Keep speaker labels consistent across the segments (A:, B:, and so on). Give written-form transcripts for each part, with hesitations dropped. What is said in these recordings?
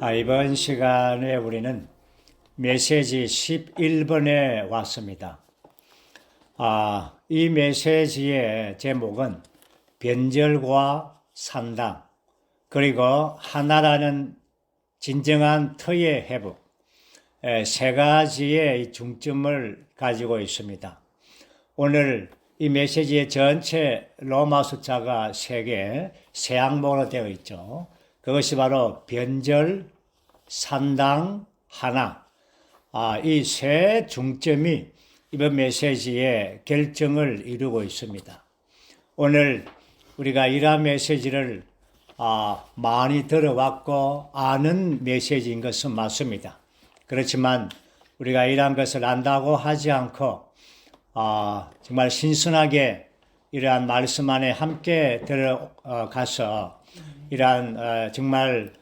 A: 이번 시간에 우리는 메시지 11번에 왔습니다. 이 메시지의 제목은 변절과 산당, 그리고 하나라는 진정한 터의 회복, 세 가지의 중점을 가지고 있습니다. 오늘 이 메시지의 전체 로마 숫자가 3개, 세 항목으로 되어 있죠. 그것이 바로 변절, 산당, 하나. 이 세 중점이 이번 메시지의 결정을 이루고 있습니다. 오늘 우리가 이러한 메시지를 많이 들어왔고 아는 메시지인 것은 맞습니다. 그렇지만 우리가 이러한 것을 안다고 하지 않고 정말 신선하게 이러한 말씀 안에 함께 들어가서 이러한 정말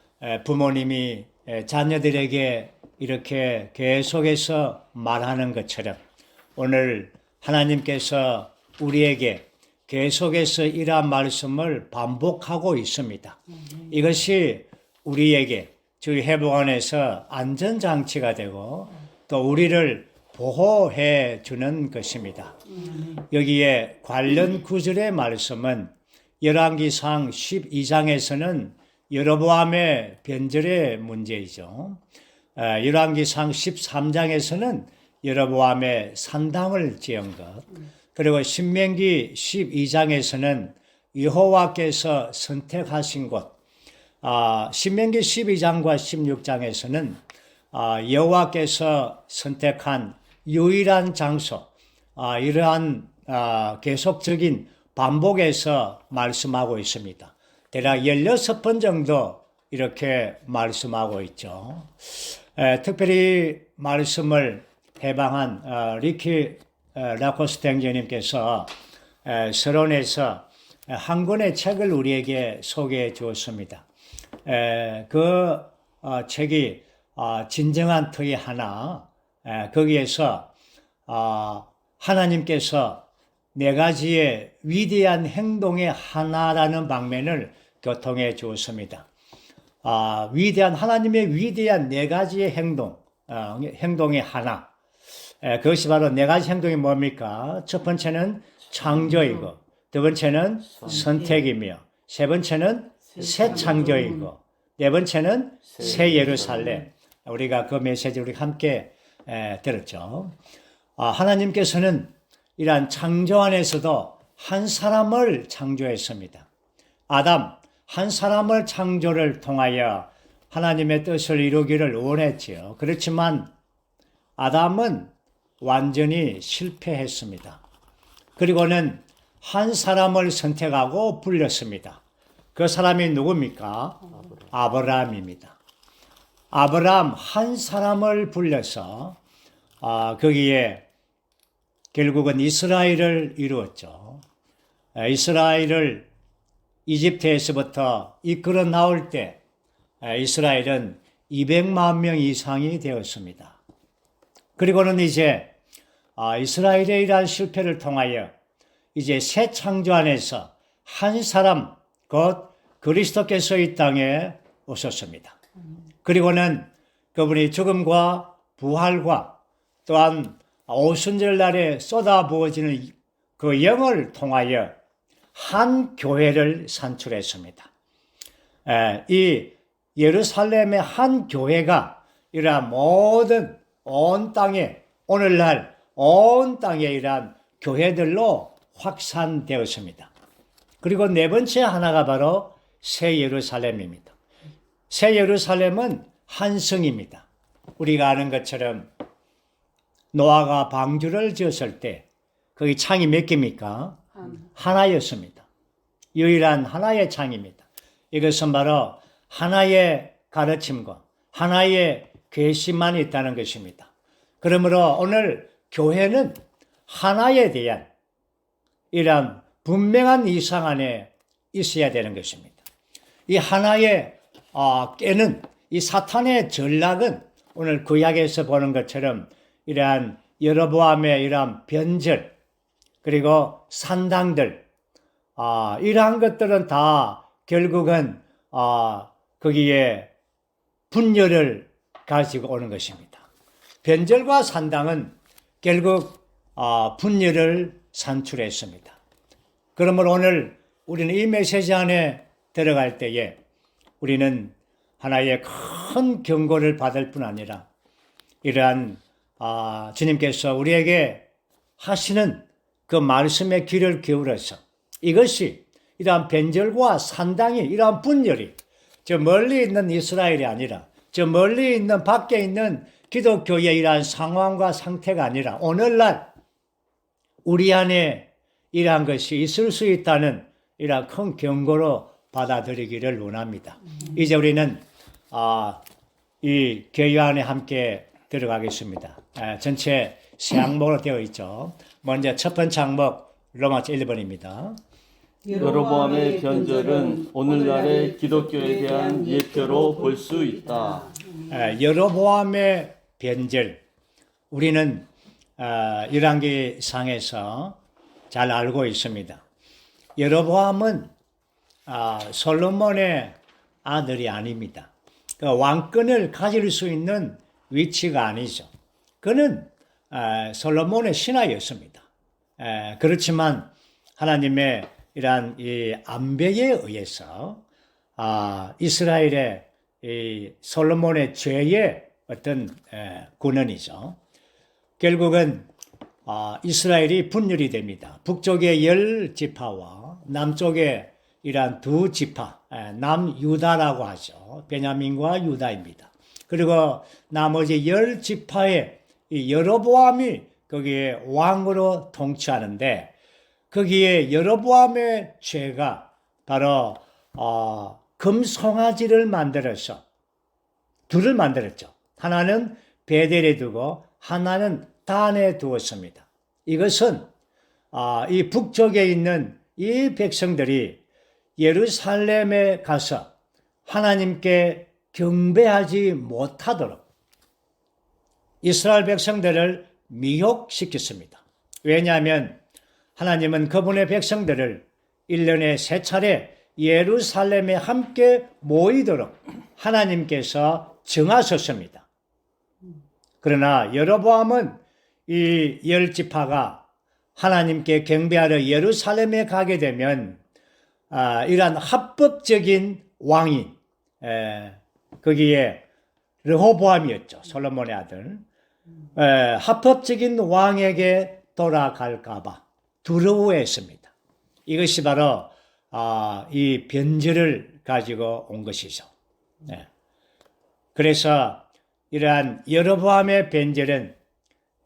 A: 부모님이 자녀들에게 이렇게 계속해서 말하는 것처럼 오늘 하나님께서 우리에게 계속해서 이러한 말씀을 반복하고 있습니다. 이것이 우리에게 저희 회복 안에서 안전장치가 되고 또 우리를 보호해 주는 것입니다. 여기에 관련 구절의 말씀은 열왕기상 12장에서는 여로보암의 변절의 문제이죠. 열왕기상 13장에서는 여로보암의 산당을 지은 것, 그리고 신명기 12장에서는 여호와께서 선택하신 곳, 신명기 12장과 16장에서는 여호와께서 선택한 유일한 장소, 이러한 계속적인 반복해서 말씀하고 있습니다. 대략 16번 정도 이렇게 말씀하고 있죠. 특별히 말씀을 해방한 리키 라코스테 형제님께서 서론에서 한 권의 책을 우리에게 소개해 주었습니다. 그 책이 진정한 터의 하나, 거기에서 하나님께서 네 가지의 위대한 행동의 하나라는 방면을 교통해 주었습니다. 하나님의 위대한 네 가지의 행동의 하나. 그것이 바로 네 가지 행동이 뭡니까? 첫 번째는 창조이고, 두 번째는 선택이며, 세 번째는 새 창조이고, 네 번째는 새 예루살렘. 우리가 그 메시지를 우리 함께 들었죠. 하나님께서는 이러한 창조 안에서도 한 사람을 창조했습니다. 아담, 한 사람을 창조를 통하여 하나님의 뜻을 이루기를 원했지요. 그렇지만 아담은 완전히 실패했습니다. 그리고는 한 사람을 선택하고 불렸습니다. 그 사람이 누굽니까? 아브라함입니다. 아브라함 한 사람을 불려서 거기에 결국은 이스라엘을 이루었죠. 이스라엘을 이집트에서부터 이끌어 나올 때 이스라엘은 200만 명 이상이 되었습니다. 그리고는 이제 이스라엘의 이러한 실패를 통하여 이제 새 창조 안에서 한 사람 곧 그리스도께서 이 땅에 오셨습니다. 그리고는 그분이 죽음과 부활과 또한 오순절날에 쏟아부어지는 그 영을 통하여 한 교회를 산출했습니다. 이 예루살렘의 한 교회가 이러한 모든 온 땅에 오늘날 온 땅에 이러한 교회들로 확산되었습니다. 그리고 네 번째 하나가 바로 새 예루살렘입니다. 새 예루살렘은 한 성입니다. 우리가 아는 것처럼 노아가 방주를 지었을 때 거기 창이 몇 개입니까? 하나였습니다. 유일한 하나의 창입니다. 이것은 바로 하나의 가르침과 하나의 계시만 있다는 것입니다. 그러므로 오늘 교회는 하나에 대한 이런 분명한 이상 안에 있어야 되는 것입니다. 이 하나의 깨는 이 사탄의 전략은 오늘 구약에서 보는 것처럼 이러한 여로보암의 이러한 변절 그리고 산당들 이러한 것들은 다 결국은 거기에 분열을 가지고 오는 것입니다. 변절과 산당은 결국 분열을 산출했습니다. 그러므로 오늘 우리는 이 메시지 안에 들어갈 때에 우리는 하나의 큰 경고를 받을 뿐 아니라 이러한 주님께서 우리에게 하시는 그 말씀의 귀를 기울여서 이것이 이러한 변절과 산당이 이러한 분열이 저 멀리 있는 이스라엘이 아니라 저 멀리 있는 밖에 있는 기독교의 이러한 상황과 상태가 아니라 오늘날 우리 안에 이러한 것이 있을 수 있다는 이러한 큰 경고로 받아들이기를 원합니다. 이제 우리는 이 교회 안에 함께 들어가겠습니다. 전체 세 항목으로 되어 있죠. 먼저 첫 번째 항목 로마서 1번입니다.
B: 여로보암의 변절은 오늘날의 기독교에 대한 예표로 볼 수 있다.
A: 여로보암의 변절, 우리는 열왕기상에서 잘 알고 있습니다. 여로보암은 솔로몬의 아들이 아닙니다. 그 왕권을 가질 수 있는 위치가 아니죠. 그는 솔로몬의 신하였습니다. 그렇지만 하나님의 이러한 이 안배에 의해서 이스라엘의 이 솔로몬의 죄의 어떤 군원이죠. 결국은 이스라엘이 분열이 됩니다. 북쪽의 10지파와 남쪽의 이러한 2지파, 남유다라고 하죠. 베냐민과 유다입니다. 그리고 나머지 10지파의 이 여로보암이 거기에 왕으로 통치하는데 거기에 여로보암의 죄가 바로 금송아지를 만들어서 둘을 만들었죠. 하나는 베델에 두고 하나는 단에 두었습니다. 이것은 이 북쪽에 있는 이 백성들이 예루살렘에 가서 하나님께 경배하지 못하도록 이스라엘 백성들을 미혹시켰습니다. 왜냐하면 하나님은 그분의 백성들을 1년에 3차례 예루살렘에 함께 모이도록 하나님께서 정하셨습니다. 그러나 여로보암은 이 10지파가 하나님께 경배하러 예루살렘에 가게 되면 이러한 합법적인 왕이 거기에 르호보암이었죠. 솔로몬의 아들. 합법적인 왕에게 돌아갈까 봐 두려워했습니다. 이것이 바로 이 변절을 가지고 온 것이죠. 그래서 이러한 여로보암의 변절은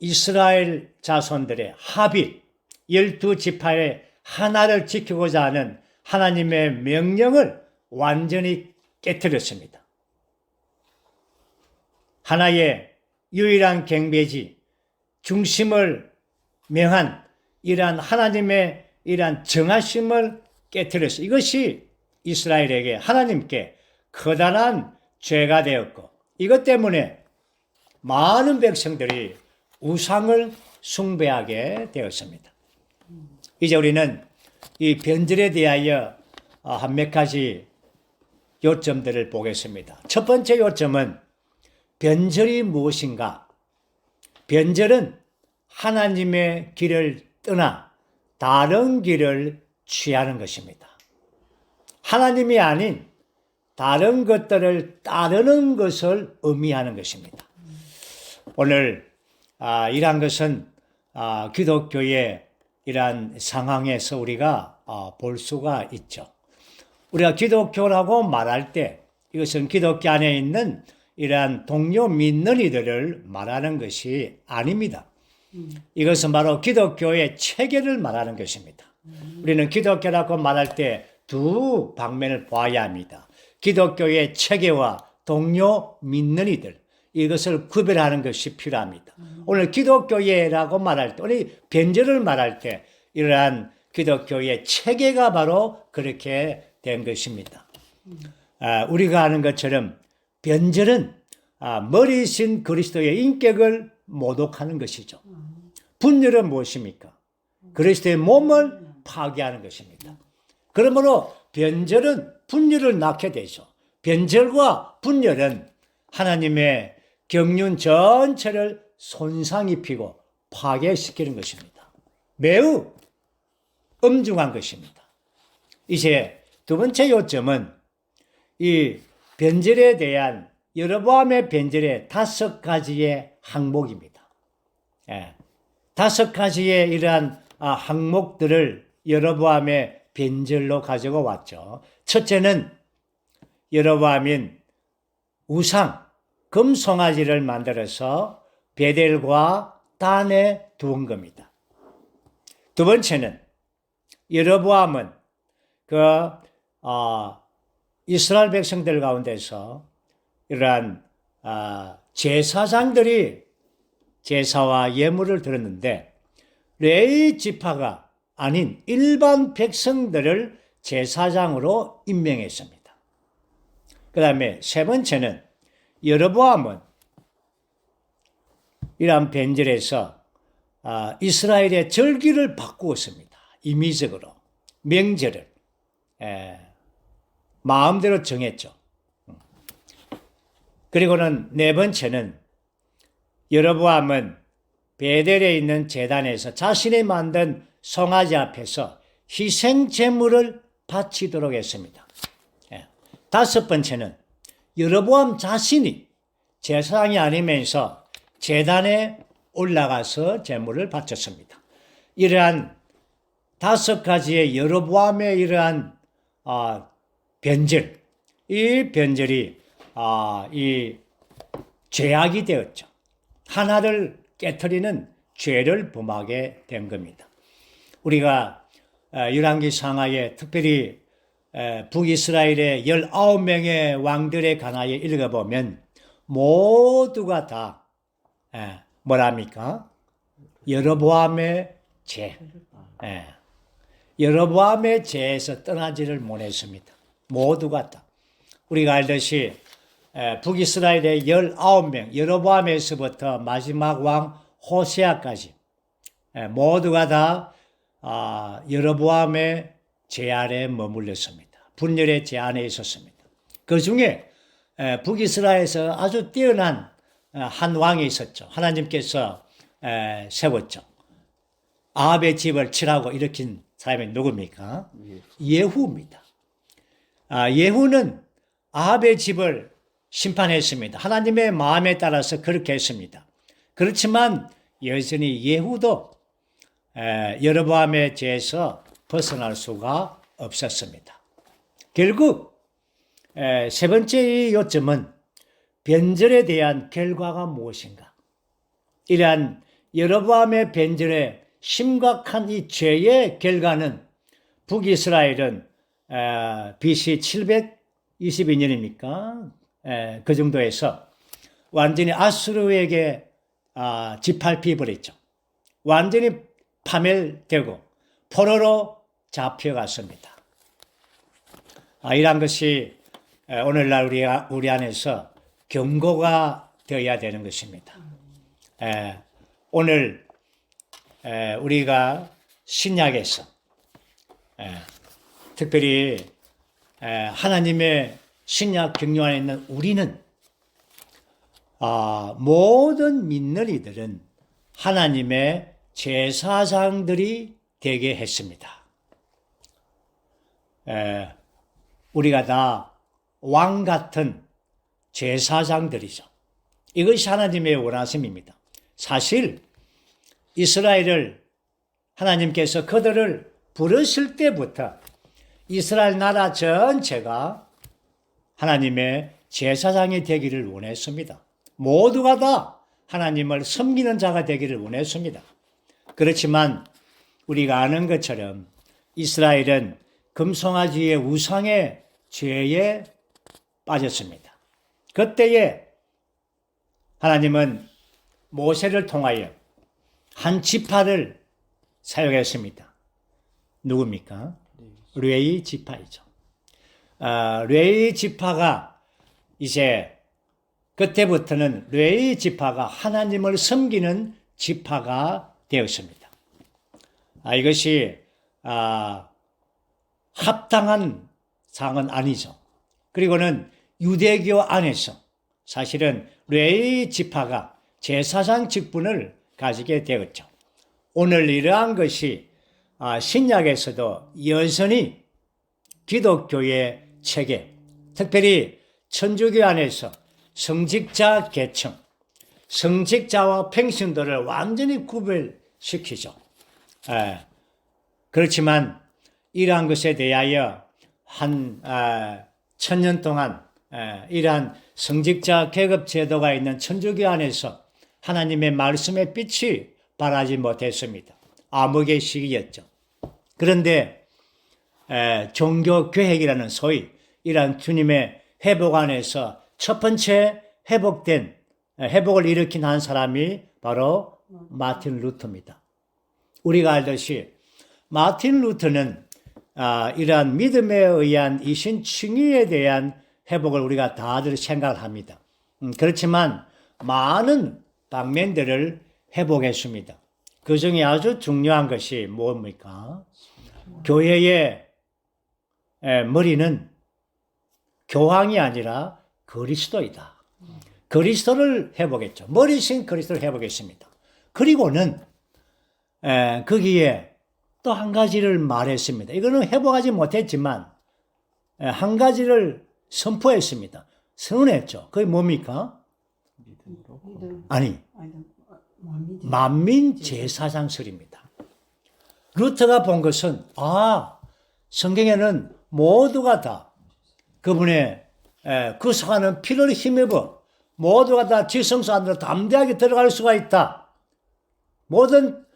A: 이스라엘 자손들의 합의, 12지파의 하나를 지키고자 하는 하나님의 명령을 완전히 깨뜨렸습니다. 하나의 유일한 경배지, 중심을 명한 이러한 하나님의 이러한 정하심을 깨뜨렸어요. 이것이 이스라엘에게 하나님께 커다란 죄가 되었고 이것 때문에 많은 백성들이 우상을 숭배하게 되었습니다. 이제 우리는 이 변절에 대하여 한 몇 가지 요점들을 보겠습니다. 첫 번째 요점은 변절이 무엇인가? 변절은 하나님의 길을 떠나 다른 길을 취하는 것입니다. 하나님이 아닌 다른 것들을 따르는 것을 의미하는 것입니다. 오늘 이러한 것은 기독교의 이러한 상황에서 우리가 볼 수가 있죠. 우리가 기독교라고 말할 때 이것은 기독교 안에 있는 이러한 동료 믿는 이들을 말하는 것이 아닙니다. 이것은 바로 기독교의 체계를 말하는 것입니다. 우리는 기독교라고 말할 때 두 방면을 봐야 합니다. 기독교의 체계와 동료 믿는 이들, 이것을 구별하는 것이 필요합니다. 오늘 기독교회라고 말할 때, 우리 변절을 말할 때 이러한 기독교의 체계가 바로 그렇게 된 것입니다. 우리가 아는 것처럼 변절은 머리신 그리스도의 인격을 모독하는 것이죠. 분열은 무엇입니까? 그리스도의 몸을 파괴하는 것입니다. 그러므로 변절은 분열을 낳게 되죠. 변절과 분열은 하나님의 경륜 전체를 손상 입히고 파괴시키는 것입니다. 매우 엄중한 것입니다. 이제 두 번째 요점은 이 변절에 대한 여로보암의 변절의 5가지의 항목입니다. 5가지의 이러한 항목들을 여로보암의 변절로 가지고 왔죠. 첫째는 여로보암인 우상, 금송아지를 만들어서 베델과 단에 두은 겁니다. 두 번째는 여로보암은 이스라엘 백성들 가운데서 이러한 제사장들이 제사와 예물을 드렸는데 레위 지파가 아닌 일반 백성들을 제사장으로 임명했습니다. 그 다음에 세 번째는 여로보암은 이러한 변절에서 이스라엘의 절기를 바꾸었습니다. 임의적으로 명절을 마음대로 정했죠. 그리고는 네 번째는 여로보암은 베델에 있는 제단에서 자신이 만든 송아지 앞에서 희생 제물을 바치도록 했습니다. 다섯 번째는 여로보암 자신이 제사장이 아니면서 제단에 올라가서 제물을 바쳤습니다. 이러한 5가지의 여로보암의 이러한 변절, 이 변절이 이 죄악이 되었죠. 하나를 깨트리는 죄를 범하게 된 겁니다. 우리가 열왕기 상하에 특별히 북이스라엘의 19명의 왕들에 관하여 읽어보면 모두가 다 뭐랍니까? 여로보암의 죄. 여로보암의 죄에서 떠나지를 못했습니다. 모두가 다. 우리가 알듯이 북이스라엘의 19명, 여로보암에서부터 마지막 왕 호세아까지 모두가 다 여로보암의 죄 아래 머물렀습니다. 분열의 죄 안에 있었습니다. 그 중에 북이스라엘에서 아주 뛰어난 한 왕이 있었죠. 하나님께서 세웠죠. 아합의 집을 치라고 일으킨 사람이 누굽니까? 예후입니다. 예후는 아합의 집을 심판했습니다. 하나님의 마음에 따라서 그렇게 했습니다. 그렇지만 여전히 예후도 여로보암의 죄에서 벗어날 수가 없었습니다. 결국 세 번째 요점은 변절에 대한 결과가 무엇인가? 이러한 여로보암의 변절의 심각한 이 죄의 결과는 북이스라엘은 BC 722년입니까? 그 정도에서 완전히 아수르에게 짓밟혀버렸죠. 완전히 파멸되고 포로로 잡혀갔습니다. 이러한 것이 오늘날 우리 안에서 경고가 되어야 되는 것입니다. 오늘 우리가 신약에서 특별히 하나님의 신약 경륜 안에 있는 우리는 모든 믿는 이들은 하나님의 제사장들이 되게 했습니다. 우리가 다 왕 같은 제사장들이죠. 이것이 하나님의 원하심입니다. 사실 이스라엘을 하나님께서 그들을 부르실 때부터 이스라엘 나라 전체가 하나님의 제사장이 되기를 원했습니다. 모두가 다 하나님을 섬기는 자가 되기를 원했습니다. 그렇지만 우리가 아는 것처럼 이스라엘은 금송아지의 우상의 죄에 빠졌습니다. 그때에 하나님은 모세를 통하여 한 지파를 사용했습니다. 누굽니까? 레위 지파이죠. 레위 지파가 이제 그때부터는 레위 지파가 하나님을 섬기는 지파가 되었습니다. 이것이 합당한 상은 아니죠. 그리고는 유대교 안에서 사실은 레위 지파가 제사장 직분을 가지게 되었죠. 오늘 이러한 것이 신약에서도 여전히 기독교의 체계, 특별히 천주교 안에서 성직자 계층, 성직자와 평신도를 완전히 구별시키죠. 그렇지만 이러한 것에 대하여 한 1000년 동안 이러한 성직자 계급 제도가 있는 천주교 안에서 하나님의 말씀의 빛이 발하지 못했습니다. 암흑의 시기였죠. 그런데 종교개혁이라는 소위 이러한 주님의 회복 안에서 첫 번째 회복을 일으킨 한 사람이 바로 마틴 루터입니다. 우리가 알듯이 마틴 루터는 이러한 믿음에 의한 이신칭의에 대한 회복을 우리가 다들 생각을 합니다. 그렇지만 많은 방면들을 회복했습니다. 그 중에 아주 중요한 것이 뭡니까? 교회의 머리는 교황이 아니라 그리스도이다. 그리스도를 회복했죠. 머리신 그리스도를 회복했습니다. 그리고는 거기에 또 한 가지를 말했습니다. 이거는 회복하지 못했지만 한 가지를 선포했습니다. 선언했죠. 그게 뭡니까? 아니, 만민 제사장설입니다. 루터가 본 것은 성경에는 모두가 다 그분의 구속하는 피를 힘입어 모두가 다 지성소 안으로 담대하게 들어갈 수가 있다. 모든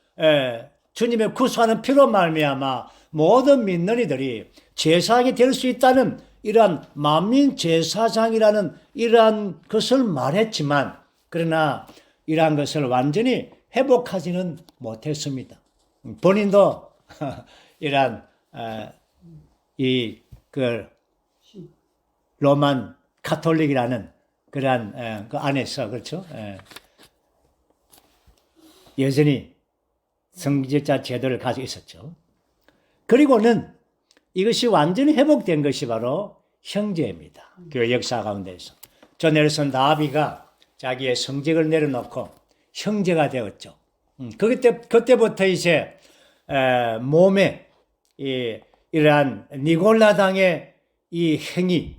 A: 주님의 구속하는 피로 말미암아 모든 믿는 이들이 제사장이 될 수 있다는 이러한 만민 제사장이라는 이러한 것을 말했지만 그러나 이러한 것을 완전히 회복하지는 못했습니다. 본인도 이러한 로만 카톨릭이라는 그러한 그 안에서 그렇죠. 여전히 성직자 제도를 가지고 있었죠. 그리고는 이것이 완전히 회복된 것이 바로 형제입니다. 교회 역사 가운데서. 존 넬슨 다비가 자기의 성직을 내려놓고 형제가 되었죠. 그때부터 이제 몸에 이러한 니골라당의 이 행위,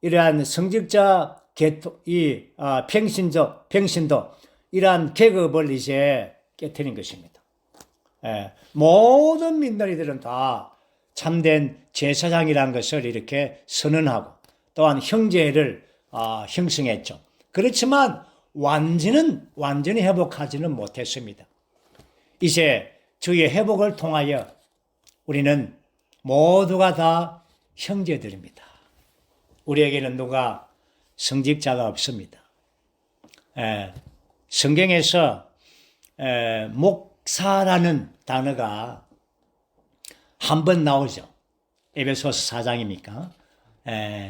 A: 이러한 성직자 평신도 이러한 계급을 이제 깨트린 것입니다. 모든 민들이들은 다 참된 제사장이라는 것을 이렇게 선언하고 또한 형제를 형성했죠. 그렇지만 완전히 회복하지는 못했습니다. 이제 주의 회복을 통하여 우리는 모두가 다 형제들입니다. 우리에게는 누가 성직자가 없습니다. 성경에서 목사라는 단어가 한 번 나오죠. 에베소서 4장입니까?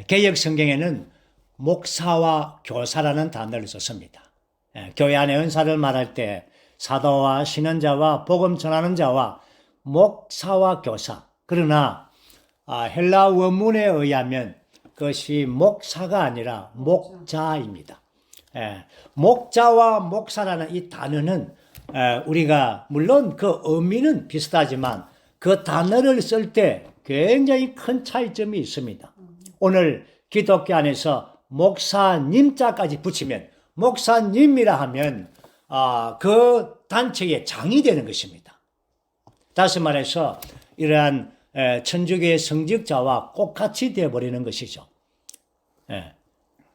A: 개역 성경에는 목사와 교사라는 단어를 썼습니다. 교회 안의 은사를 말할 때 사도와 신원자와 복음 전하는 자와 목사와 교사. 그러나 헬라 원문에 의하면 그것이 목사가 아니라 목자입니다. 목자와 목사라는 이 단어는 우리가 물론 그 의미는 비슷하지만 그 단어를 쓸 때 굉장히 큰 차이점이 있습니다. 오늘 기독교 안에서 목사님자까지 붙이면 목사님이라 하면 그 단체의 장이 되는 것입니다. 다시 말해서 이러한 천주교의 성직자와 똑같이 되어버리는 것이죠.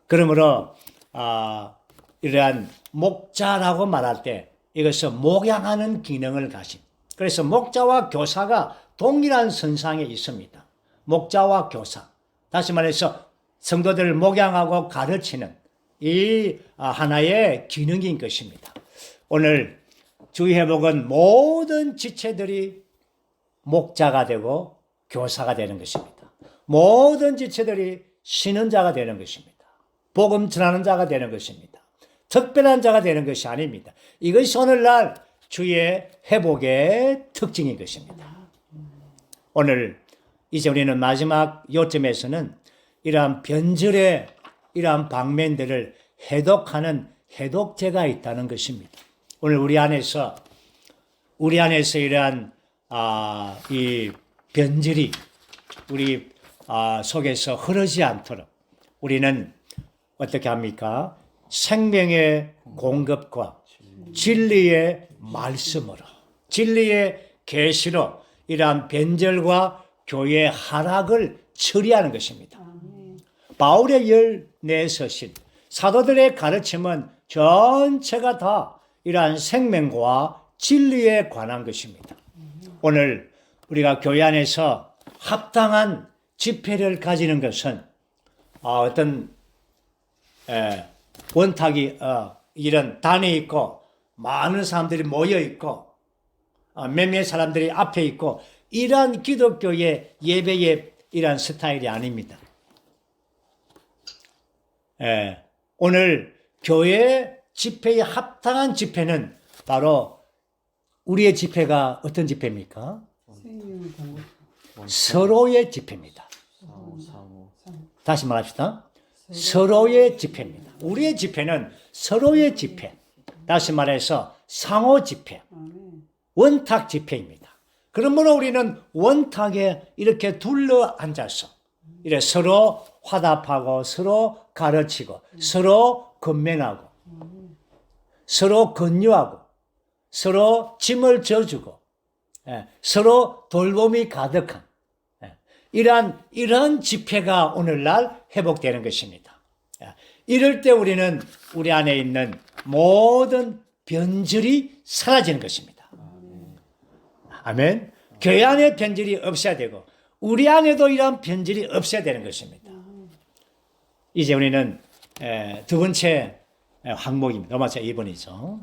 A: 그러므로 이러한 목자라고 말할 때 이것은 목양하는 기능을 가진, 그래서 목자와 교사가 동일한 선상에 있습니다. 목자와 교사, 다시 말해서 성도들을 목양하고 가르치는 이 하나의 기능인 것입니다. 오늘 주의 회복은 모든 지체들이 목자가 되고 교사가 되는 것입니다. 모든 지체들이 쉬는 자가 되는 것입니다. 복음 전하는 자가 되는 것입니다. 특별한 자가 되는 것이 아닙니다. 이것이 오늘날 주의 회복의 특징인 것입니다. 오늘 이제 우리는 마지막 요점에서는 이러한 변절의 이러한 방면들을 해독하는 해독제가 있다는 것입니다. 오늘 우리 안에서 이러한 이 변질이 우리 속에서 흐르지 않도록 우리는 어떻게 합니까? 생명의 공급과 진리의 말씀으로, 진리의 계시로 이러한 변절과 교회의 하락을 처리하는 것입니다. 바울의 14서신 사도들의 가르침은 전체가 다 이러한 생명과 진리에 관한 것입니다. 오늘 우리가 교회 안에서 합당한 집회를 가지는 것은 어떤 원탁이 이런 단에 있고 많은 사람들이 모여 있고 몇몇 사람들이 앞에 있고 이러한 기독교의 예배의 이러한 스타일이 아닙니다. 오늘 교회 집회의 합당한 집회는 바로 우리의 집회가 어떤 집회입니까? 서로의 집회입니다. 다시 말합시다. 서로의 집회입니다. 우리의 집회는 서로의 집회. 다시 말해서 상호 집회. 원탁 집회입니다. 그러므로 우리는 원탁에 이렇게 둘러 앉아서 이렇게 서로 화답하고 서로 가르치고 서로 건면하고 서로 권유하고 서로 짐을 져주고 서로 돌봄이 가득한 이러한 집회가 오늘날 회복되는 것입니다. 이럴 때 우리는 우리 안에 있는 모든 변질이 사라지는 것입니다. 아멘. 교회 안에 변질이 없어야 되고 우리 안에도 이러한 변질이 없어야 되는 것입니다. 이제 우리는 두 번째 항목입니다. 넘어서 2번이죠.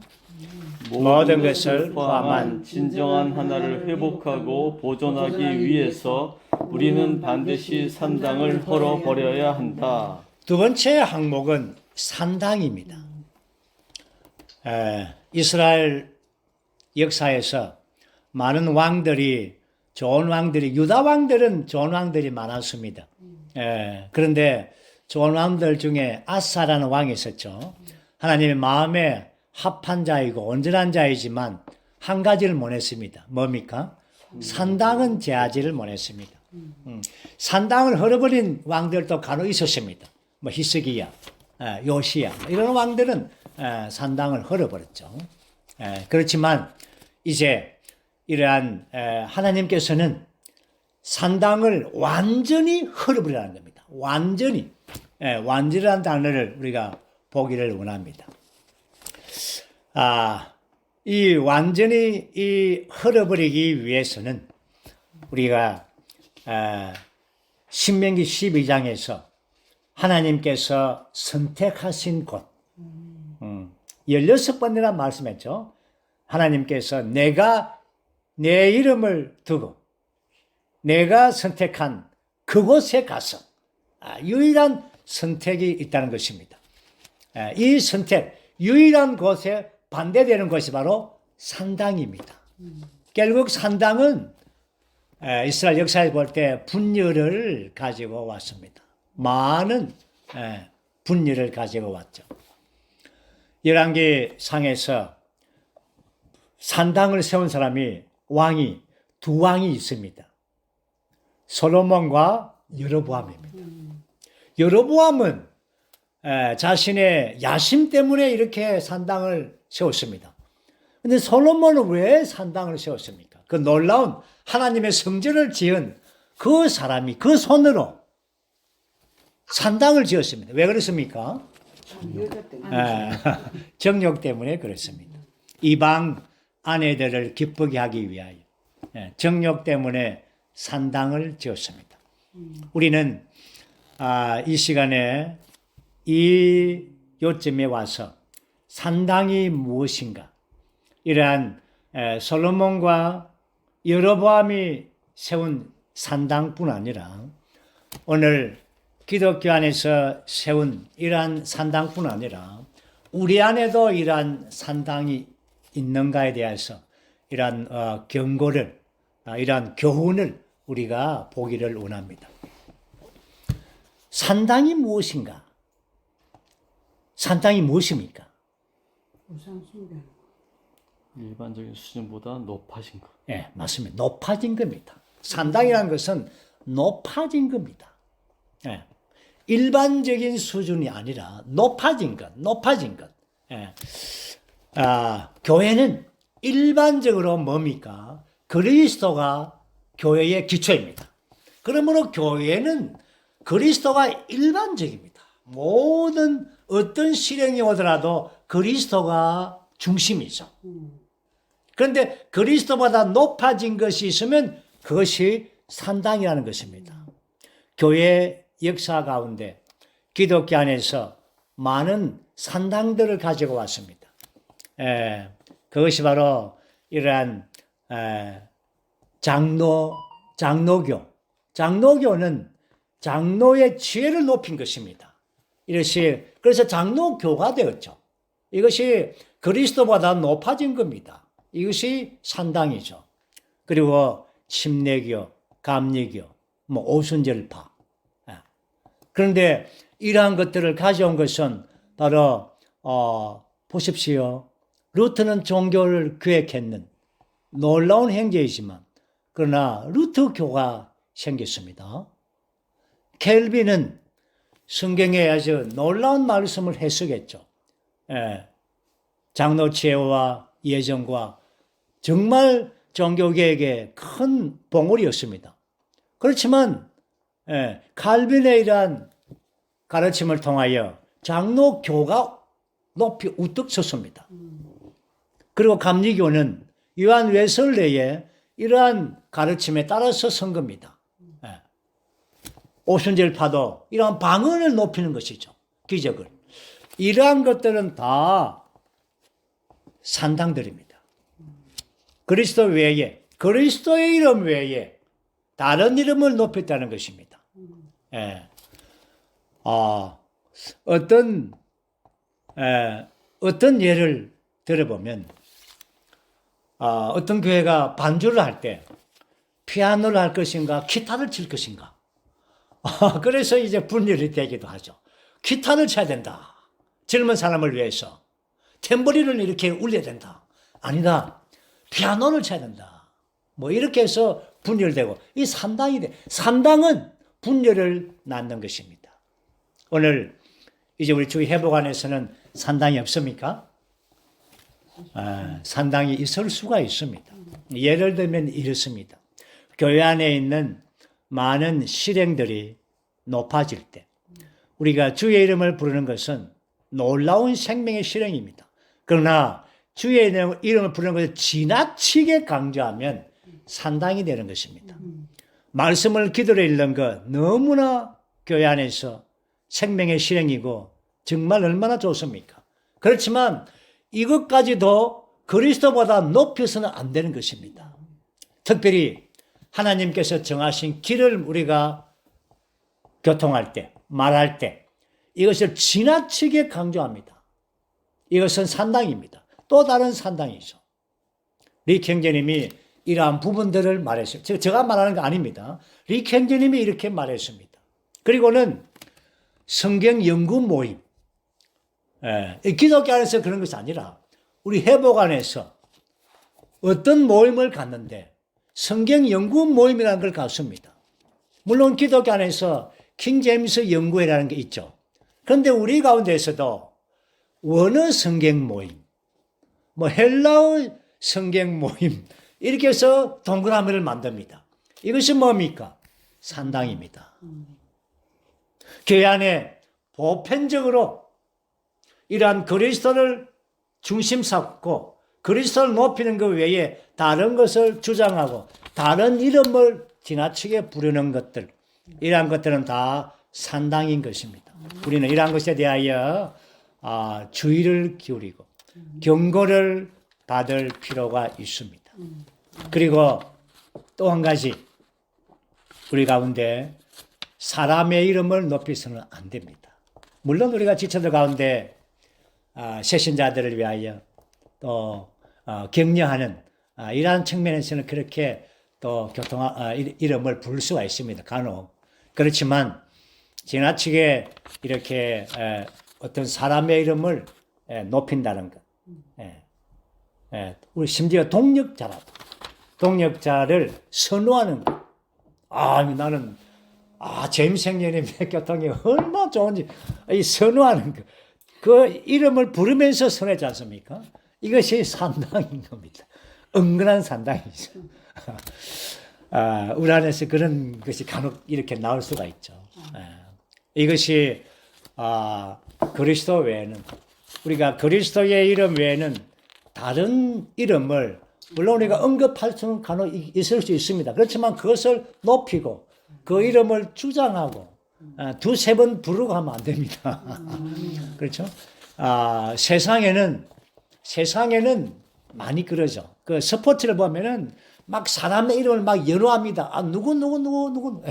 A: 모든 것을 포함한
B: 진정한 하나를 회복하고 보존하기 위해서 우리는 반드시 산당을 헐어버려야 한다.
A: 두 번째 항목은 산당입니다. 이스라엘 역사에서 많은 왕들이 유다 왕들은 좋은 왕들이 많았습니다. 그런데 좋은 왕들 중에 아사라는 왕이 있었죠. 하나님의 마음에 합한 자이고 온전한 자이지만 한 가지를 못했습니다. 뭡니까? 산당은 제하지를 못했습니다. 산당을 헐어버린 왕들도 간혹 있었습니다. 뭐 히스기야, 요시야 이런 왕들은 산당을 헐어버렸죠. 그렇지만 이제 이러한 하나님께서는 산당을 완전히 헐어버리라는 겁니다. 완전히라는 단어를 우리가 보기를 원합니다. 이 완전히 헐어버리기 위해서는 우리가 신명기 12장에서 하나님께서 선택하신 곳 16번이나 말씀했죠. 하나님께서 내가 내 이름을 두고 내가 선택한 그곳에 가서 유일한 선택이 있다는 것입니다. 이 선택, 유일한 곳에 반대되는 것이 바로 산당입니다. 결국 산당은 이스라엘 역사에 볼 때 분열을 가지고 왔습니다. 많은 분열을 가지고 왔죠. 열왕기 상에서 산당을 세운 사람이 두 왕이 있습니다. 솔로몬과 여로보암입니다. 여로보암은 자신의 야심 때문에 이렇게 산당을 세웠습니다. 그런데 솔로몬은 왜 산당을 세웠습니까? 그 놀라운 하나님의 성전을 지은 그 사람이 그 손으로 산당을 지었습니다. 왜 그렇습니까? 정욕 때문에 그렇습니다. 이방 아내들을 기쁘게 하기 위하여 정욕 때문에 산당을 지었습니다. 우리는 이 시간에 이 요점에 와서 산당이 무엇인가, 이러한 솔로몬과 여로보암이 세운 산당뿐 아니라 오늘 기독교 안에서 세운 이러한 산당뿐 아니라 우리 안에도 이러한 산당이 있는가에 대해서 이러한 경고를, 이러한 교훈을 우리가 보기를 원합니다. 산당이 무엇인가? 산당이 무엇입니까?
C: 우상 숭배.
B: 일반적인 수준보다 높아진 것.
A: 예, 맞습니다. 높아진 겁니다. 산당이라는 것은 높아진 겁니다. 예. 일반적인 수준이 아니라 높아진 것, 높아진 것. 예. 교회는 일반적으로 뭡니까? 그리스도가 교회의 기초입니다. 그러므로 교회는 그리스도가 일반적입니다. 모든 어떤 실행이 오더라도 그리스도가 중심이죠. 그런데 그리스도보다 높아진 것이 있으면 그것이 산당이라는 것입니다. 교회 역사 가운데 기독교 안에서 많은 산당들을 가지고 왔습니다. 그것이 바로 이러한 장로교. 장로교는 장로의 지혜를 높인 것입니다. 그래서 장로교가 되었죠. 이것이 그리스도보다 높아진 겁니다. 이것이 산당이죠. 그리고 침례교, 감리교, 오순절파. 그런데 이러한 것들을 가져온 것은 바로 보십시오. 루터는 종교를 계획했는 놀라운 행제이지만 그러나 루터교가 생겼습니다. 켈빈은 성경에 아주 놀라운 말씀을 해석했죠. 장로 지혜와 예정과 정말 종교계에게 큰 봉우리였습니다. 그렇지만 칼빈의 이러한 가르침을 통하여 장로교가 높이 우뚝 섰습니다. 그리고 감리교는 요한 웨슬레의 이러한 가르침에 따라서 선 겁니다. 오순절파도 이러한 방언을 높이는 것이죠. 기적을. 이러한 것들은 다 산당들입니다. 그리스도 외에, 그리스도의 이름 외에 다른 이름을 높였다는 것입니다. 어떤 예를 들어보면, 어떤 교회가 반주를 할 때 피아노를 할 것인가, 기타를 칠 것인가. 그래서 이제 분열이 되기도 하죠. 기타를 쳐야 된다. 젊은 사람을 위해서. 탬버린을 이렇게 울려야 된다. 아니다. 피아노를 쳐야 된다. 이렇게 해서 분열되고, 이 산당이 돼. 산당은 분열을 낳는 것입니다. 오늘 이제 우리 주의 회복안에서는 산당이 없습니까? 산당이 있을 수가 있습니다. 예를 들면 이렇습니다. 교회 안에 있는 많은 실행들이 높아질 때 우리가 주의 이름을 부르는 것은 놀라운 생명의 실행입니다. 그러나 주의 이름을 부르는 것을 지나치게 강조하면 산당이 되는 것입니다. 말씀을 기도로 읽는 것 너무나 교회 안에서 생명의 실행이고 정말 얼마나 좋습니까? 그렇지만 이것까지도 그리스도보다 높여서는 안 되는 것입니다. 특별히 하나님께서 정하신 길을 우리가 교통할 때, 말할 때 이것을 지나치게 강조합니다. 이것은 산당입니다. 또 다른 산당이죠. 리 형제님이 이러한 부분들을 말했어요. 제가 말하는 거 아닙니다. 리 형제님이 이렇게 말했습니다. 그리고는 성경 연구 모임. 기독교 안에서 그런 것이 아니라 우리 회복 안에서 어떤 모임을 갖는데 성경 연구 모임이라는 걸 갖습니다. 물론 기독교 안에서 킹 제임스 연구회라는 게 있죠. 그런데 우리 가운데에서도 원어 성경 모임, 헬라어 성경 모임 이렇게 해서 동그라미를 만듭니다. 이것이 뭡니까? 산당입니다. 교회 안에 보편적으로 이러한 그리스도를 중심 삼고 그리스도를 높이는 것 외에 다른 것을 주장하고 다른 이름을 지나치게 부르는 것들, 이러한 것들은 다 산당인 것입니다. 우리는 이러한 것에 대하여 주의를 기울이고 경고를 받을 필요가 있습니다. 그리고 또 한 가지, 우리 가운데 사람의 이름을 높여서는 안 됩니다. 물론 우리가 지체들 가운데 새신자들을 위하여 또 격려하는 이러한 측면에서는 그렇게 또 이름을 부를 수가 있습니다. 간혹. 그렇지만 지나치게 이렇게 어떤 사람의 이름을 높인다는 것. 우리 심지어 동력자를 선호하는 것. 나는 제임스 형님의 교통이 얼마나 좋은지 이 선호하는 것. 그 이름을 부르면서 선호하지 않습니까? 이것이 산당인 겁니다. 은근한 산당이죠. 우리 안에서 그런 것이 간혹 이렇게 나올 수가 있죠. 이것이 그리스도 외에는 우리가 그리스도의 이름 외에는 다른 이름을 물론 우리가 언급할 수는 간혹 있을 수 있습니다. 그렇지만 그것을 높이고 그 이름을 주장하고 두세 번 부르고 하면 안 됩니다. 그렇죠? 세상에는 많이 그러죠. 그 스포츠를 보면은 막 사람의 이름을 막 연호합니다. 누구.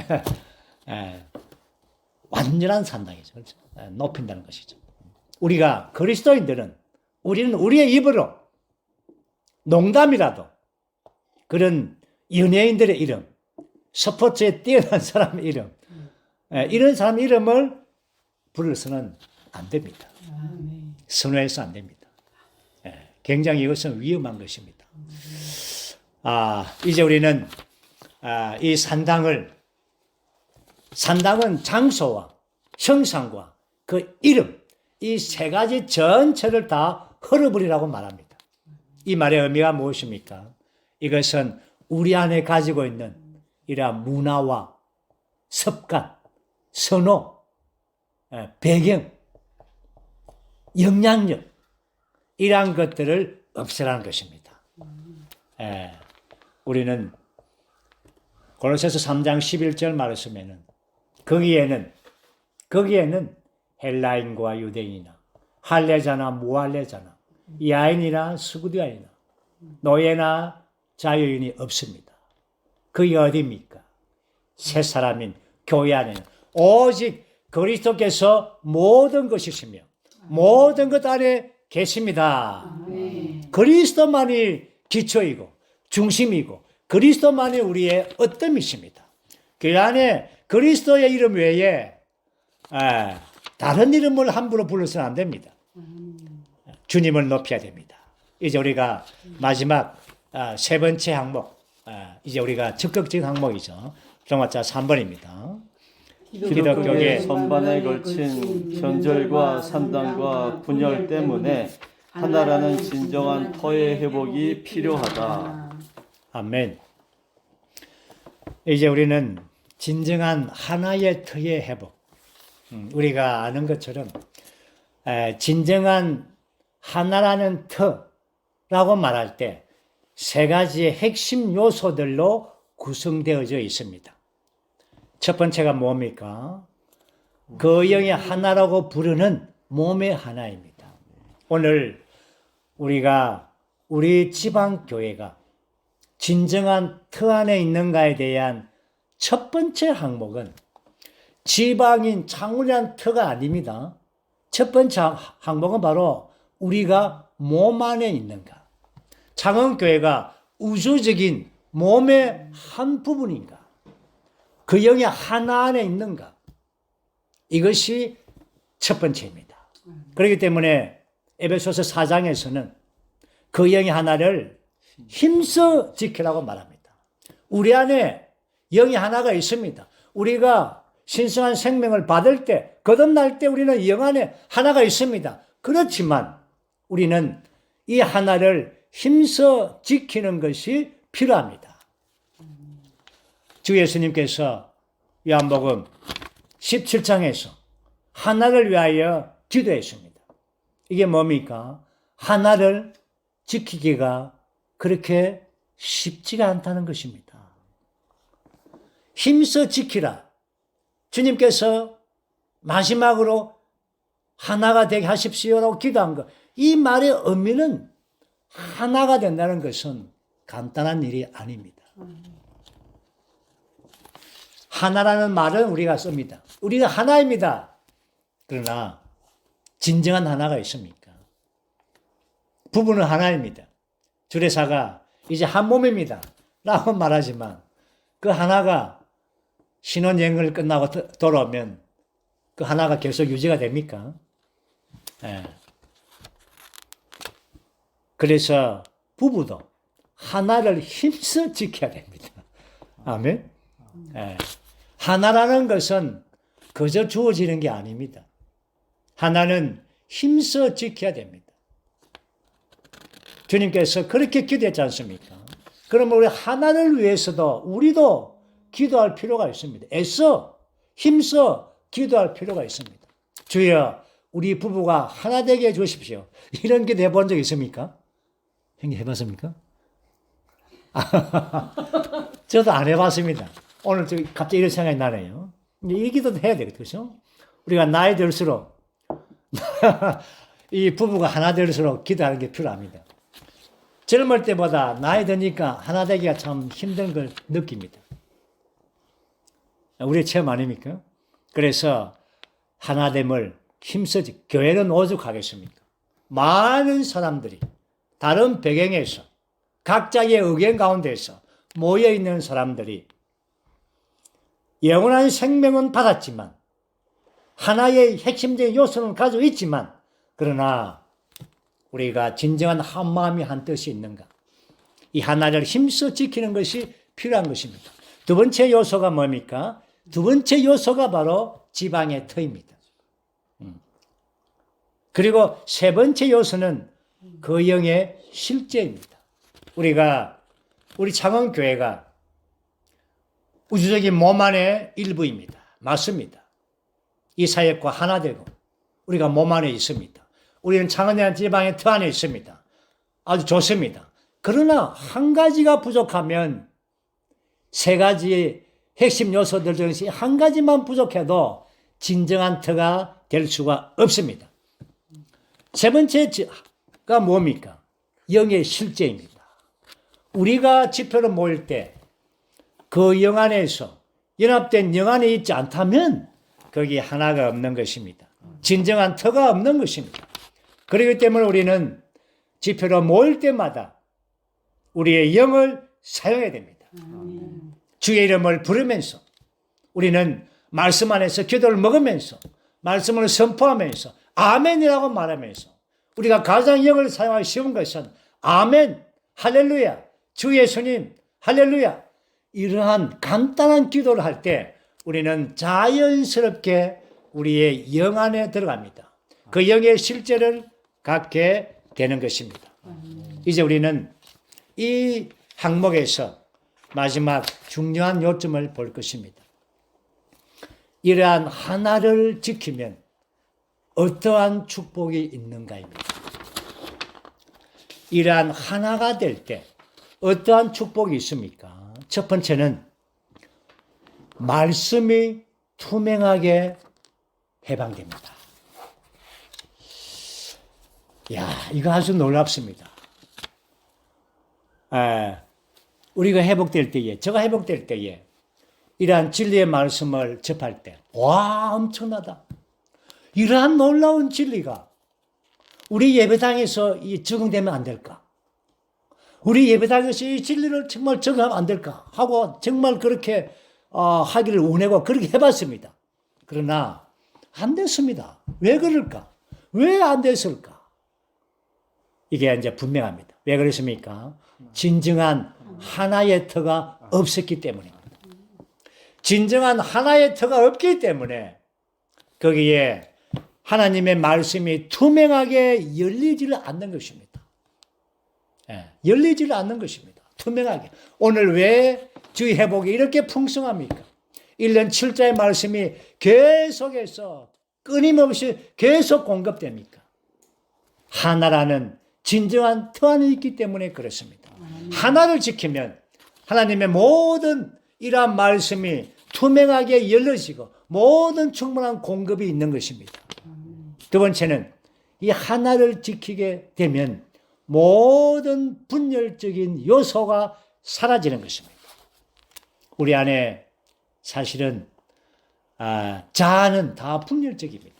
A: 완전한 산당이죠. 그렇죠? 높인다는 것이죠. 우리가 그리스도인들은 우리는 우리의 입으로 농담이라도 그런 연예인들의 이름, 스포츠에 뛰어난 사람의 이름, 이런 사람 이름을 부르서는 안 됩니다. 선호해서 안 됩니다. 굉장히 이것은 위험한 것입니다. 이제 우리는 이 산당은 장소와 형상과 그 이름, 이 세 가지 전체를 다 헐어버리라고 말합니다. 이 말의 의미가 무엇입니까? 이것은 우리 안에 가지고 있는 이러한 문화와 습관, 선호, 배경, 영향력, 이러한 것들을 없애라는 것입니다. 우리는 고로새서 3장 11절 말했으면은 거기에는 헬라인과 유대인이나 할례자나 무할례자나 야인이나 스구디아이나 노예나 자유인이 없습니다. 그게 어디입니까? 새 사람인 교회 안에는 오직 그리스도께서 모든 것이시며 모든 것 안에 계십니다. 그리스도만이 기초이고 중심이고 그리스도만이 우리의 어뜸이십니다. 그 안에 그리스도의 이름 외에 다른 이름을 함부로 불러서는 안 됩니다. 주님을 높여야 됩니다. 이제 우리가 마지막 세 번째 항목, 이제 우리가 적극적인 항목이죠. 정화자 3번입니다.
B: 기독교의 선반에 걸친 변절과 산당과 분열 때문에 하나라는 진정한 터의 회복이 필요하다.
A: 아멘. 이제 우리는 진정한 하나의 터의 회복. 우리가 아는 것처럼 진정한 하나라는 터라고 말할 때 세 가지의 핵심 요소들로 구성되어져 있습니다. 첫 번째가 뭡니까? 그 영이 하나라고 부르는 몸의 하나입니다. 오늘 우리 지방교회가 진정한 터 안에 있는가에 대한 첫 번째 항목은 지방인 창문이란 터가 아닙니다. 첫 번째 항목은 바로 우리가 몸 안에 있는가. 창원교회가 우주적인 몸의 한 부분인가. 그 영이 하나 안에 있는가. 이것이 첫 번째입니다. 그렇기 때문에 에베소서 4장에서는 그 영이 하나를 힘써 지키라고 말합니다. 우리 안에 영이 하나가 있습니다. 우리가 신성한 생명을 받을 때, 거듭날 때 우리는 영 안에 하나가 있습니다. 그렇지만 우리는 이 하나를 힘써 지키는 것이 필요합니다. 주 예수님께서 요한복음 17장에서 하나를 위하여 기도했습니다. 이게 뭡니까? 하나를 지키기가 그렇게 쉽지가 않다는 것입니다. 힘써 지키라. 주님께서 마지막으로 하나가 되게 하십시오라고 기도한 것. 이 말의 의미는 하나가 된다는 것은 간단한 일이 아닙니다. 하나라는 말은 우리가 씁니다. 우리가 하나입니다. 그러나 진정한 하나가 있습니까? 부부는 하나입니다. 주례사가 이제 한 몸입니다. 라고 말하지만 그 하나가 신혼여행을 끝나고 돌아오면 그 하나가 계속 유지가 됩니까? 예. 그래서 부부도 하나를 힘써 지켜야 됩니다. 아멘. 예. 하나라는 것은 그저 주어지는 게 아닙니다. 하나는 힘써 지켜야 됩니다. 주님께서 그렇게 기도했지 않습니까? 그러면 우리 하나를 위해서도 우리도 기도할 필요가 있습니다. 애써 힘써 기도할 필요가 있습니다. 주여 우리 부부가 하나 되게 해주십시오. 이런 기도 해본 적 있습니까? 형님 해봤습니까? 저도 안 해봤습니다. 오늘 갑자기 이런 생각이 나네요. 이 기도도 해야 되겠죠. 그렇죠? 우리가 나이 들수록 이 부부가 하나 될수록 기도하는 게 필요합니다. 젊을 때보다 나이 드니까 하나 되기가 참 힘든 걸 느낍니다. 우리의 체험 아닙니까? 그래서 하나됨을 힘쓰지. 교회는 오죽하겠습니까? 많은 사람들이 다른 배경에서 각자의 의견 가운데서 모여있는 사람들이 영원한 생명은 받았지만 하나의 핵심적인 요소는 가지고 있지만 그러나 우리가 진정한 한 마음이 한 뜻이 있는가? 이 하나를 힘써 지키는 것이 필요한 것입니다. 두 번째 요소가 뭡니까? 두 번째 요소가 바로 지방의 터입니다. 그리고 세 번째 요소는 그 영의 실제입니다. 우리 창원교회가 우주적인 몸 안의 일부입니다. 맞습니다. 이 사역과 하나 되고 우리가 몸 안에 있습니다. 우리는 창원이라는 지방의 터 안에 있습니다. 아주 좋습니다. 그러나 한 가지가 부족하면 세 가지 핵심 요소들 중에서 한 가지만 부족해도 진정한 터가 될 수가 없습니다. 세 번째가 뭡니까? 영의 실제입니다. 우리가 집회로 모일 때 그 영 안에서 연합된 영 안에 있지 않다면 거기 하나가 없는 것입니다. 진정한 터가 없는 것입니다. 그렇기 때문에 우리는 집회로 모일 때마다 우리의 영을 사용해야 됩니다. 주의 이름을 부르면서 우리는 말씀 안에서 기도를 먹으면서 말씀을 선포하면서 아멘이라고 말하면서 우리가 가장 영을 사용하기 쉬운 것은 아멘, 할렐루야, 주 예수님, 할렐루야 이러한 간단한 기도를 할 때 우리는 자연스럽게 우리의 영 안에 들어갑니다. 그 영의 실제를 갖게 되는 것입니다. 이제 우리는 이 항목에서 마지막 중요한 요점을 볼 것입니다. 이러한 하나를 지키면 어떠한 축복이 있는가입니다. 이러한 하나가 될 때 어떠한 축복이 있습니까? 첫 번째는 말씀이 투명하게 해방됩니다. 야, 이거 아주 놀랍습니다. 우리가 회복될 때에, 제가 회복될 때에 이러한 진리의 말씀을 접할 때, 와, 엄청나다. 이러한 놀라운 진리가 우리 예배당에서 적용되면 안 될까? 우리 예배당에서 이 진리를 정말 적용하면 안 될까? 하고 정말 그렇게 하기를 원하고 그렇게 해봤습니다. 그러나 안 됐습니다. 왜 그럴까? 왜 안 됐을까? 이게 이제 분명합니다. 왜 그랬습니까? 진정한 하나의 터가 없었기 때문입니다. 진정한 하나의 터가 없기 때문에 거기에 하나님의 말씀이 투명하게 열리지를 않는 것입니다. 열리지를 않는 것입니다. 투명하게. 오늘 왜 주의 회복이 이렇게 풍성합니까? 1년 7자의 말씀이 계속해서 끊임없이 계속 공급됩니까? 하나라는 진정한 터 안에 있기 때문에 그렇습니다. 하나를 지키면 하나님의 모든 이러한 말씀이 투명하게 열려지고 모든 충분한 공급이 있는 것입니다. 두 번째는 이 하나를 지키게 되면 모든 분열적인 요소가 사라지는 것입니다. 우리 안에 사실은 자아는 다 분열적입니다.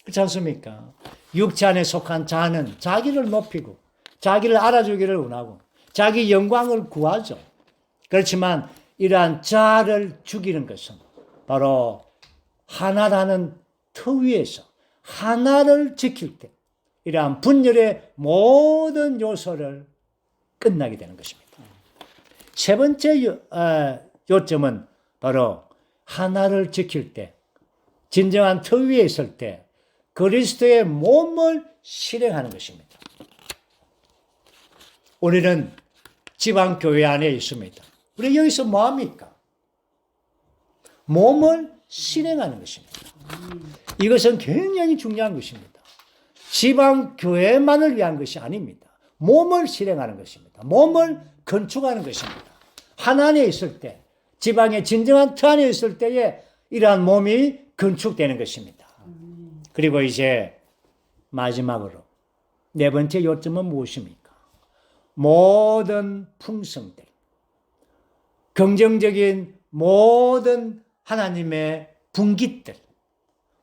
A: 그렇지 않습니까? 육체 안에 속한 자아는 자기를 높이고 자기를 알아주기를 원하고 자기 영광을 구하죠. 그렇지만 이러한 자아를 죽이는 것은 바로 하나라는 터 위에서 하나를 지킬 때 이러한 분열의 모든 요소를 끝나게 되는 것입니다. 세 번째 요점은 바로 하나를 지킬 때, 진정한 터 위에 있을 때 그리스도의 몸을 실행하는 것입니다. 우리는 지방교회 안에 있습니다. 우리 여기서 뭐합니까? 몸을 실행하는 것입니다. 이것은 굉장히 중요한 것입니다. 지방교회만을 위한 것이 아닙니다. 몸을 실행하는 것입니다. 몸을 건축하는 것입니다. 하나님에 있을 때, 지방의 진정한 터 안에 있을 때에 이러한 몸이 건축되는 것입니다. 그리고 이제 마지막으로 네 번째 요점은 무엇입니까? 모든 풍성들, 긍정적인 모든 하나님의 분깃들,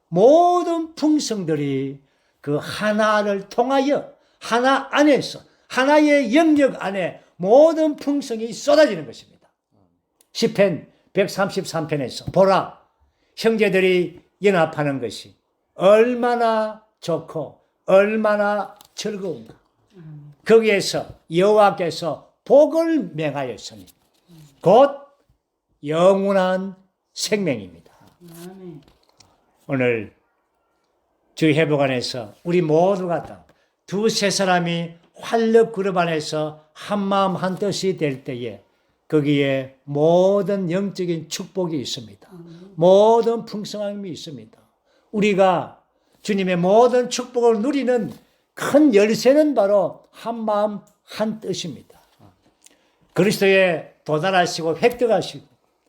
A: 모든 풍성들이 그 하나를 통하여 하나 안에서 하나의 영역 안에 모든 풍성이 쏟아지는 것입니다. 시편 133편에서 보라, 형제들이 연합하는 것이 얼마나 좋고 얼마나 즐거운가. 거기에서 여호와께서 복을 맹하였으니 곧 영원한 생명입니다. 오늘 주 회복 안에서 우리 모두가 다 두세 사람이 활력 그룹 안에서 한마음 한뜻이 될 때에 거기에 모든 영적인 축복이 있습니다. 모든 풍성함이 있습니다. 우리가 주님의 모든 축복을 누리는 큰 열쇠는 바로 한마음 한뜻입니다. 그리스도에 도달하시고 획득하시고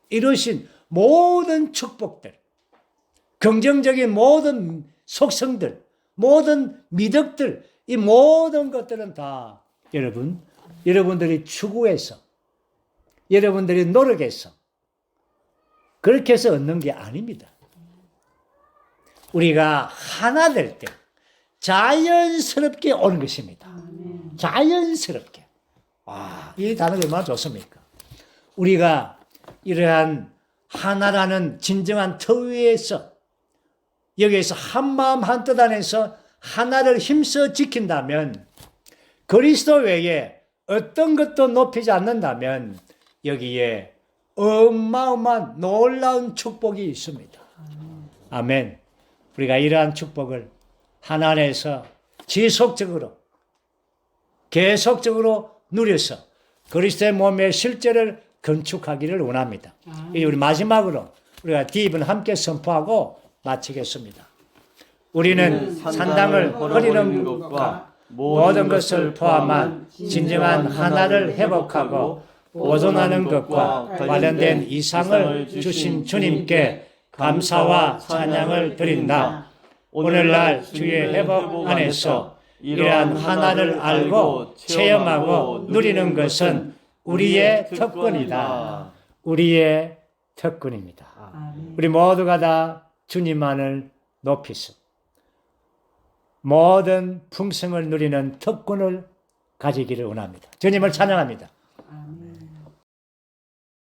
A: 이루신 모든 축복들, 긍정적인 모든 속성들, 모든 미덕들, 이 모든 것들은 다 여러분들이 추구해서, 여러분들이 노력해서 그렇게 해서 얻는 게 아닙니다. 우리가 하나 될 때 자연스럽게 오는 것입니다. 자연스럽게. 이 단어가 얼마나 좋습니까? 우리가 이러한 하나라는 진정한 터 위에서 여기에서 한마음 한뜻 안에서 하나를 힘써 지킨다면 그리스도 외에 어떤 것도 높이지 않는다면 여기에 어마어마한 놀라운 축복이 있습니다. 아멘. 우리가 이러한 축복을 하나 안에서 지속적으로 계속적으로 누려서 그리스도의 몸의 실제를 건축하기를 원합니다. 우리 마지막으로 우리가 뒷은 함께 선포하고 마치겠습니다. 우리는 산당을 버리는 것과 모든 것을 포함한 진정한 하나를 회복하고 보존하는 것과 관련된 이상을 주신 주님께 감사와 찬양을 드린다. 오늘날 주의 회복 안에서 이러한 하나를 알고 체험하고 누리는 것은 우리의 특권이다. 우리의 특권입니다. 우리 모두가 다 주님만을 높이서 모든 풍성을 누리는 특권을 가지기를 원합니다. 주님을 찬양합니다.